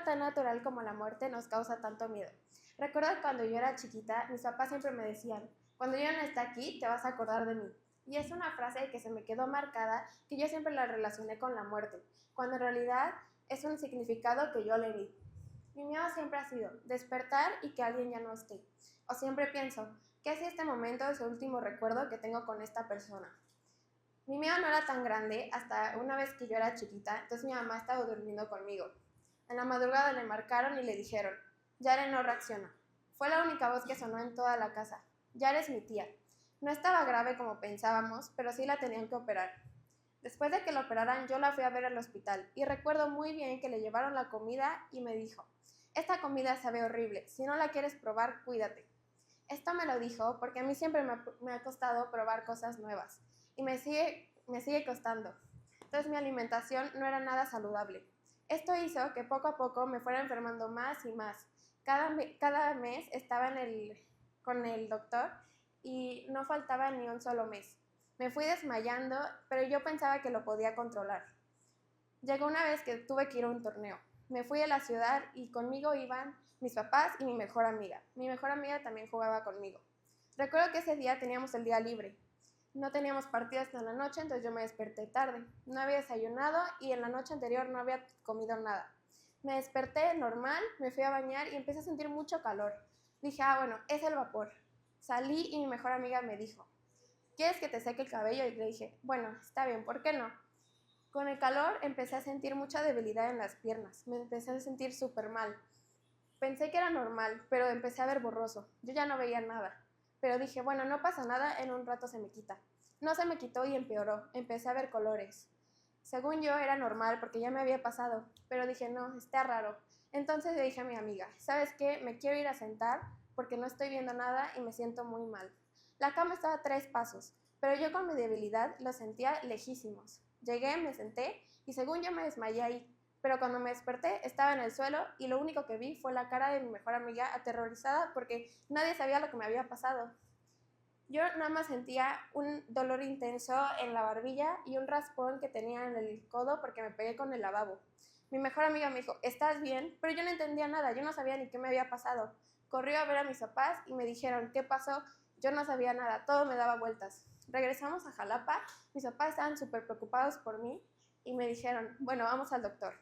tan natural como la muerte nos causa tanto miedo. Recuerdo que cuando yo era chiquita, mis papás siempre me decían, cuando yo no esté aquí, te vas a acordar de mí. Y es una frase que se me quedó marcada, que yo siempre la relacioné con la muerte, cuando en realidad es un significado que yo le di. Mi miedo siempre ha sido despertar y que alguien ya no esté. O siempre pienso, ¿qué si este momento es el último recuerdo que tengo con esta persona? Mi miedo no era tan grande hasta una vez que yo era chiquita, entonces mi mamá estaba durmiendo conmigo. En la madrugada le marcaron y le dijeron, Yare no reacciona. Fue la única voz que sonó en toda la casa. Yare es mi tía. No estaba grave como pensábamos, pero sí la tenían que operar. Después de que la operaran, yo la fui a ver al hospital y recuerdo muy bien que le llevaron la comida y me dijo, esta comida sabe horrible, si no la quieres probar, cuídate. Esto me lo dijo porque a mí siempre me ha costado probar cosas nuevas y me sigue costando. Entonces mi alimentación no era nada saludable. Esto hizo que poco a poco me fuera enfermando más y más. Cada mes estaba con el doctor y no faltaba ni un solo mes. Me fui desmayando, pero yo pensaba que lo podía controlar. Llegó una vez que tuve que ir a un torneo. Me fui a la ciudad y conmigo iban mis papás y mi mejor amiga. Mi mejor amiga también jugaba conmigo. Recuerdo que ese día teníamos el día libre. No teníamos partido hasta la noche, entonces yo me desperté tarde. No había desayunado y en la noche anterior no había comido nada. Me desperté normal, me fui a bañar y empecé a sentir mucho calor. Dije, bueno, es el vapor. Salí y mi mejor amiga me dijo, ¿quieres que te seque el cabello? Y le dije, bueno, está bien, ¿por qué no? Con el calor empecé a sentir mucha debilidad en las piernas. Me empecé a sentir súper mal. Pensé que era normal, pero empecé a ver borroso. Yo ya no veía nada. Pero dije, bueno, no pasa nada, en un rato se me quita. No se me quitó y empeoró. Empecé a ver colores. Según yo era normal porque ya me había pasado, pero dije, no, está raro. Entonces le dije a mi amiga, ¿sabes qué? Me quiero ir a sentar porque no estoy viendo nada y me siento muy mal. La cama estaba a 3 pasos, pero yo con mi debilidad lo sentía lejísimos. Llegué, me senté y según yo me desmayé ahí, pero cuando me desperté estaba en el suelo y lo único que vi fue la cara de mi mejor amiga aterrorizada porque nadie sabía lo que me había pasado. Yo nada más sentía un dolor intenso en la barbilla y un raspón que tenía en el codo porque me pegué con el lavabo. Mi mejor amiga me dijo, ¿estás bien? Pero yo no entendía nada, yo no sabía ni qué me había pasado. Corrió a ver a mis papás y me dijeron, ¿qué pasó? Yo no sabía nada, todo me daba vueltas. Regresamos a Jalapa, mis papás estaban súper preocupados por mí y me dijeron, bueno, vamos al doctor.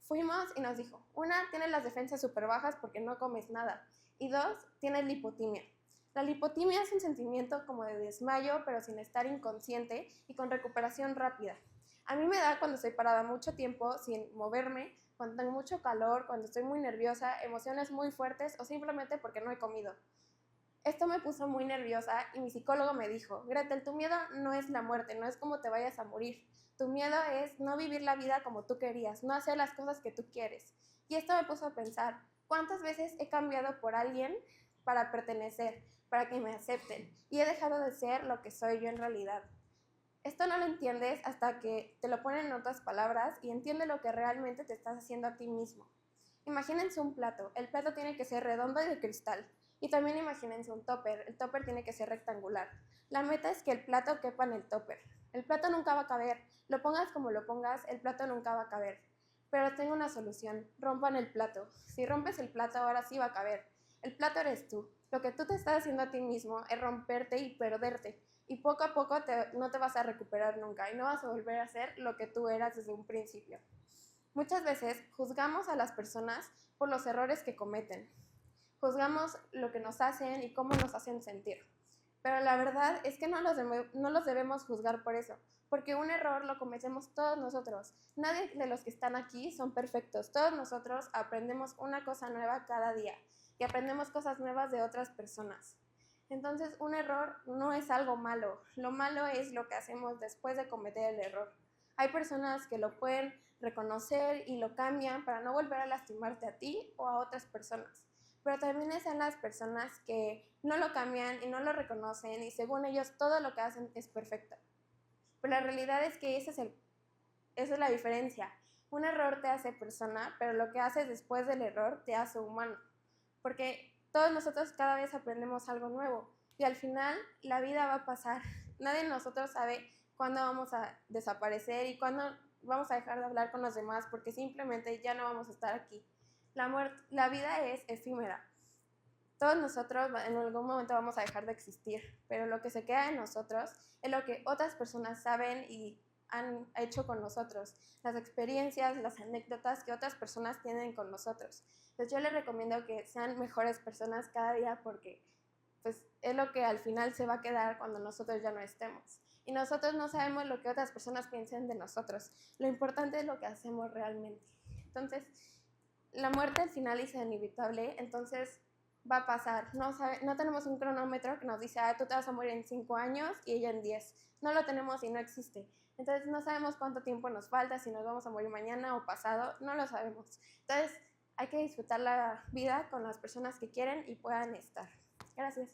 Fuimos y nos dijo, una, tienes las defensas súper bajas porque no comes nada y dos, tienes lipotimia. La lipotimia es un sentimiento como de desmayo, pero sin estar inconsciente y con recuperación rápida. A mí me da cuando estoy parada mucho tiempo sin moverme, cuando tengo mucho calor, cuando estoy muy nerviosa, emociones muy fuertes o simplemente porque no he comido. Esto me puso muy nerviosa y mi psicólogo me dijo, Gretel, tu miedo no es la muerte, no es como te vayas a morir. Tu miedo es no vivir la vida como tú querías, no hacer las cosas que tú quieres. Y esto me puso a pensar, ¿cuántas veces he cambiado por alguien para pertenecer, para que me acepten? Y he dejado de ser lo que soy yo en realidad. Esto no lo entiendes hasta que te lo ponen en otras palabras y entiendes lo que realmente te estás haciendo a ti mismo. Imagínense un plato. El plato tiene que ser redondo y de cristal. Y también imagínense un topper. El topper tiene que ser rectangular. La meta es que el plato quepa en el topper. El plato nunca va a caber. Lo pongas como lo pongas, el plato nunca va a caber. Pero tengo una solución. Rompan el plato. Si rompes el plato, ahora sí va a caber. El plato eres tú. Lo que tú te estás haciendo a ti mismo es romperte y perderte. Y poco a poco no te vas a recuperar nunca y no vas a volver a ser lo que tú eras desde un principio. Muchas veces juzgamos a las personas por los errores que cometen. Juzgamos lo que nos hacen y cómo nos hacen sentir. Pero la verdad es que no los debemos juzgar por eso, porque un error lo cometemos todos nosotros. Nadie de los que están aquí son perfectos. Todos nosotros aprendemos una cosa nueva cada día y aprendemos cosas nuevas de otras personas. Entonces, un error no es algo malo. Lo malo es lo que hacemos después de cometer el error. Hay personas que lo pueden reconocer y lo cambian para no volver a lastimarte a ti o a otras personas. Pero también están las personas que no lo cambian y no lo reconocen y según ellos todo lo que hacen es perfecto. Pero la realidad es que esa es la diferencia. Un error te hace persona, pero lo que haces después del error te hace humano. Porque todos nosotros cada vez aprendemos algo nuevo y al final la vida va a pasar. Nadie de nosotros sabe cuándo vamos a desaparecer y cuándo vamos a dejar de hablar con los demás porque simplemente ya no vamos a estar aquí. La vida es efímera. Todos nosotros en algún momento vamos a dejar de existir, pero lo que se queda en nosotros es lo que otras personas saben y han hecho con nosotros, las experiencias, las anécdotas que otras personas tienen con nosotros. Entonces yo les recomiendo que sean mejores personas cada día porque pues, es lo que al final se va a quedar cuando nosotros ya no estemos. Y nosotros no sabemos lo que otras personas piensen de nosotros. Lo importante es lo que hacemos realmente. Entonces, la muerte al final es inevitable, entonces va a pasar. No tenemos un cronómetro que nos dice, tú te vas a morir en 5 años y ella en 10. No lo tenemos y no existe. Entonces no sabemos cuánto tiempo nos falta, si nos vamos a morir mañana o pasado, no lo sabemos. Entonces hay que disfrutar la vida con las personas que quieren y puedan estar. Gracias.